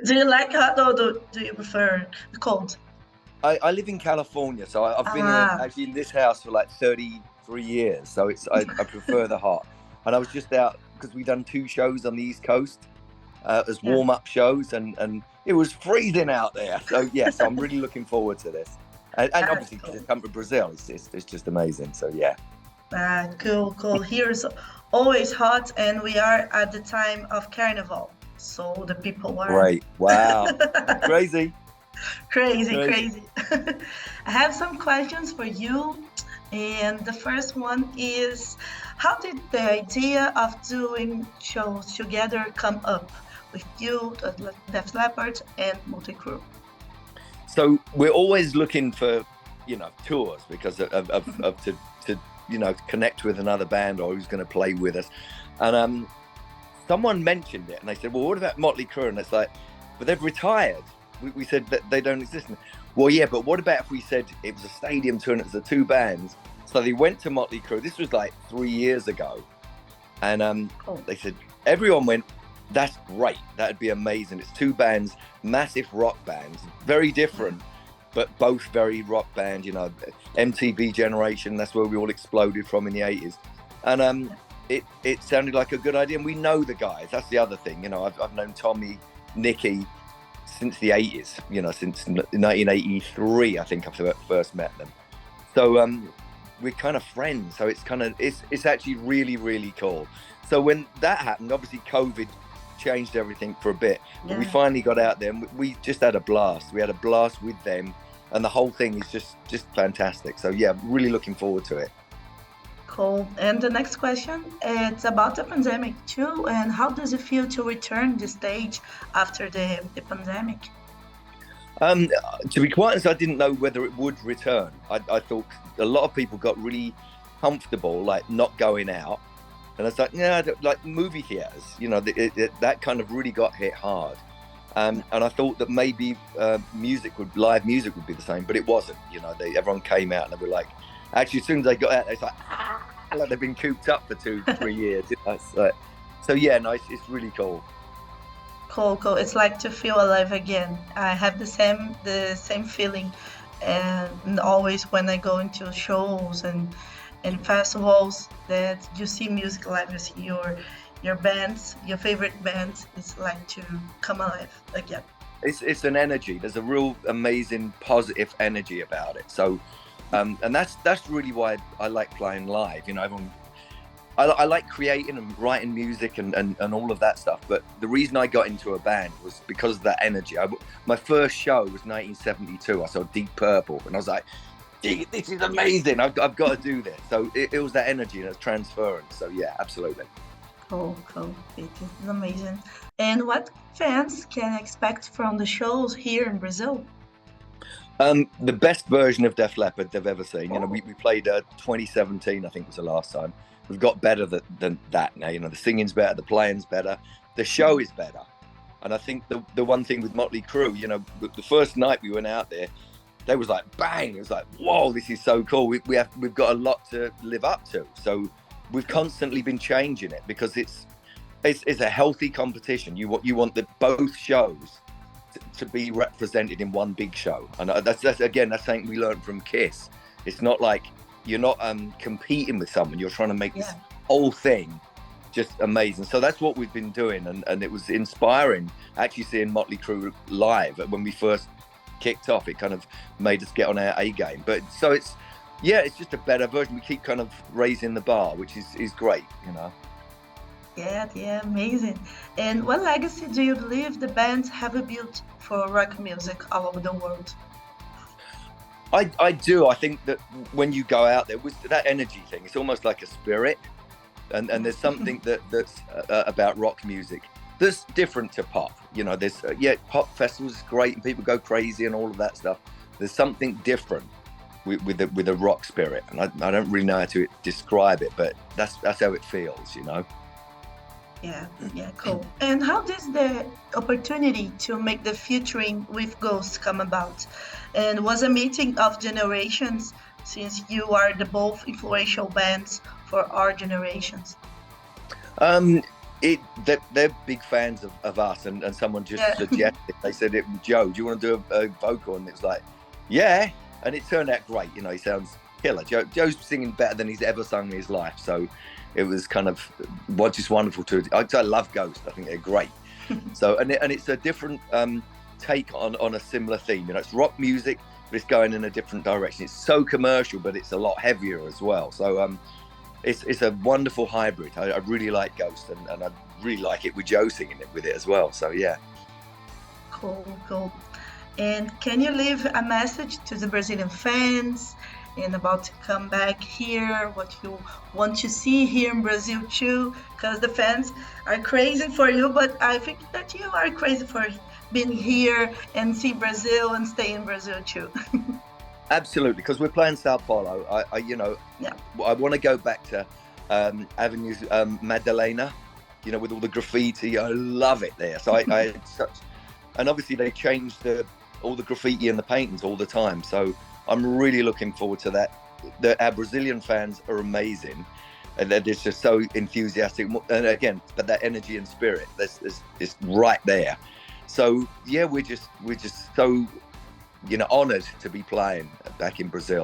Do you like hot or do you prefer the cold? I live in California, so I've been here actually in this house for like 33 years. So I prefer the hot. And I was just out because we've done 2 shows on the East Coast as warm-up shows, and it was freezing out there. So yes, I'm really looking forward to this. And obviously, to come to Brazil, it's just amazing. So yeah. Cool. Here's always hot, and we are at the time of Carnival, so the people are great. Wow, crazy. I have some questions for you, and the first one is, how did the idea of doing shows together come up with you, Def Leppard, and Mötley Crüe? So we're always looking for, tours because to connect with another band or who's going to play with us. And someone mentioned it, and they said, well, what about Mötley Crüe? And it's like, but they've retired. We said that they don't exist. Well, yeah, but what about if we said it was a stadium tour and it was the 2 bands? So they went to Mötley Crüe. This was like 3 years ago. And they said, everyone went, that's great. That'd be amazing. It's 2 bands, massive rock bands, very different, but both very rock band, MTV generation. That's where we all exploded from in the 80s. And it sounded like a good idea. And we know the guys. That's the other thing. I've known Tommy, Nicky since the 80s, since 1983, I think I first met them. So we're kind of friends. So it's actually really, really cool. So when that happened, obviously COVID changed everything for a bit, but we finally got out there and we just had a blast. We had a blast with them, and the whole thing is just fantastic. So yeah, really looking forward to it. Cool. And the next question, it's about the pandemic too, and how does it feel to return the stage after the pandemic? To be quite honest, I didn't know whether it would return. I thought a lot of people got really comfortable, like not going out. And I was like, like movie theaters, that kind of really got hit hard. And I thought that maybe live music would be the same, but it wasn't. Everyone came out and they were like, actually, as soon as they got out, it's like they've been cooped up for 2-3 years. So yeah, nice. It's really cool. Cool. It's like to feel alive again. I have the same feeling, and always when I go into shows and festivals that you see music live, you see your bands, your favorite bands. It's like to come alive again. It's an energy. There's a real amazing positive energy about it. So, and that's really why I like playing live. Everyone, I like creating and writing music and all of that stuff. But the reason I got into a band was because of that energy. My first show was 1972. I saw Deep Purple, and I was like, this is amazing. I've got to do this. So it was that energy and it's transference. So yeah, absolutely. Cool. It is amazing. And what fans can expect from the shows here in Brazil? The best version of Def Leppard they've ever seen. We played 2017, I think was the last time. We've got better than that now. The singing's better, the playing's better, the show is better. And I think the one thing with Mötley Crüe, the first night we went out there, they was like bang. It was like, whoa, this is so cool. We've got a lot to live up to. So we've constantly been changing it because it's a healthy competition. You want both shows to be represented in one big show, and that's something we learned from Kiss. It's not like you're not competing with someone. You're trying to make this whole thing just amazing. So that's what we've been doing, and it was inspiring actually seeing Mötley Crüe live when we first kicked off. It kind of made us get on our A game. But so it's just a better version. We keep kind of raising the bar, which is great, Yeah, amazing. And what legacy do you believe the bands have built for rock music all over the world? I do. I think that when you go out there with that energy thing, it's almost like a spirit, and there's something that's about rock music that's different to pop. There's pop festivals is great and people go crazy and all of that stuff. There's something different with a rock spirit, and I don't really know how to describe it, but that's how it feels, Yeah, cool. And how does the opportunity to make the featuring with Ghost come about? And was a meeting of generations, since you are the both influential bands for our generations? they're big fans of us, and someone just suggested. They said, "Joe, do you want to do a vocal?" And it was like, "Yeah," and it turned out great. You know, he sounds killer. Joe's singing better than he's ever sung in his life, so it was kind of just wonderful to. I love Ghost. I think they're great. So and it's a different take on a similar theme. You know, it's rock music, but it's going in a different direction. It's so commercial, but it's a lot heavier as well. So it's a wonderful hybrid. I really like Ghost, and I really like it with Joe singing it with it as well. So yeah. Cool. And can you leave a message to the Brazilian fans and about to come back here, what you want to see here in Brazil too? Because the fans are crazy for you, but I think that you are crazy for being here and see Brazil and stay in Brazil too. Absolutely, because we're playing Sao Paulo. I want to go back to Avenues Madalena, you know, with all the graffiti. I love it there. So I had and obviously they changed all the graffiti and the paintings all the time. So I'm really looking forward to that. Our Brazilian fans are amazing, and they're just so enthusiastic. And again, but that energy and spirit, is right there. So yeah, we're just so, you know, honoured to be playing back in Brazil.